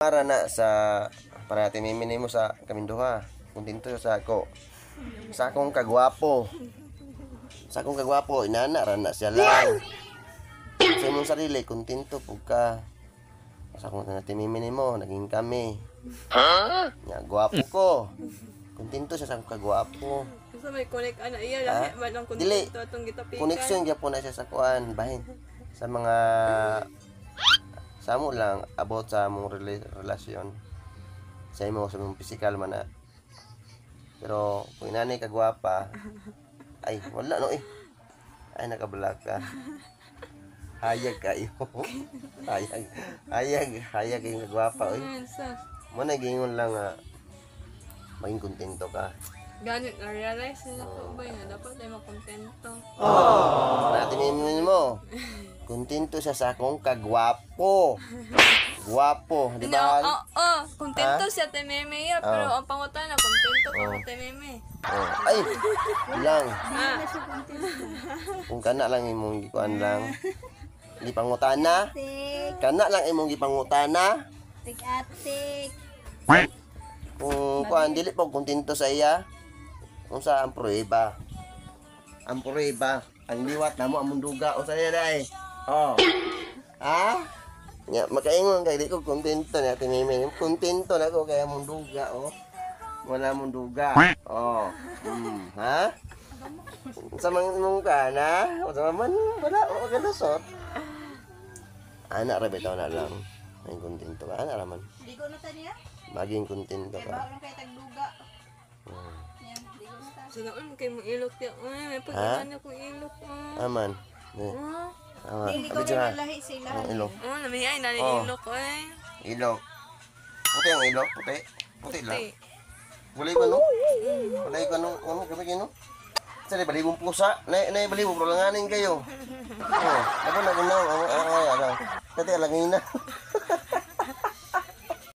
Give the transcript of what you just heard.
Para na sa para natin mimini mo sa kaminduha. Kuntinto sa ako. Sa akong kagwapo. Sa akong kagwapo, inana ra na siya lang. Sa imong sarili, kuntinto pug ka. Sa akong natin mimini mo, naging kami. Nya gwapo ko. Kuntinto sa akong kagwapo. So may connect ana iya lahi man ang Dili. kuntinto atong gitapikan. Connection gyapon na siya sa kuan, bahin. Sa mga samo lang about sa among relasyon. Sa imo sa mong physical man na. Pero kung inanay kagwapa, ay wala no eh. Ay nakablak ka. Hayag kayo. hayag yung kagwapa oy. Mo na gingon lang maging kontento ka. Ganit na realize na ko ba nga dapat ay makontento. Natin mo. Kontento siya sa akong kagwapo. Gwapo, di ba? Oo, kontento siya te meme ya, pero ang pangutana kontento ka te meme. Ay, lang. Kung kana lang imong gikuan lang. Di pangutana. Kana lang imong gipangutana. Atik-atik. Kung kuan dili po kontento sa iya. Unsa ang prueba? Ang prueba, ang liwat namo among duga o sa iya dai. Oh. Ha? Nya makaingon kay di ko kontento na tinimi. Kontento na ko kay among duga oh. Wala mong duga. Oh. Ha? Sa mong kana, o sa man wala o kalusot. Anak ra bitaw na lang. Ay kontento ka ana ra man. Di ko na taniya. Maging kontento ka. Bago kay tagduga. Yan, di ko na ta. So naon kay mo ilok ya. Ay, may pagkana ko ilok. Aman. Dili ko rin lahi sila. Ilok. Oh, namiyay na ilok ay. Ilok. Puti ang ilok, puti. Puti lang. Bulay ko no? Bulay ko no? Ano kami kino? Sa balibong pusa. Nay balibong pro langanin kayo. Oh, ako na ginaw. Ay, ano. Dati alangin na.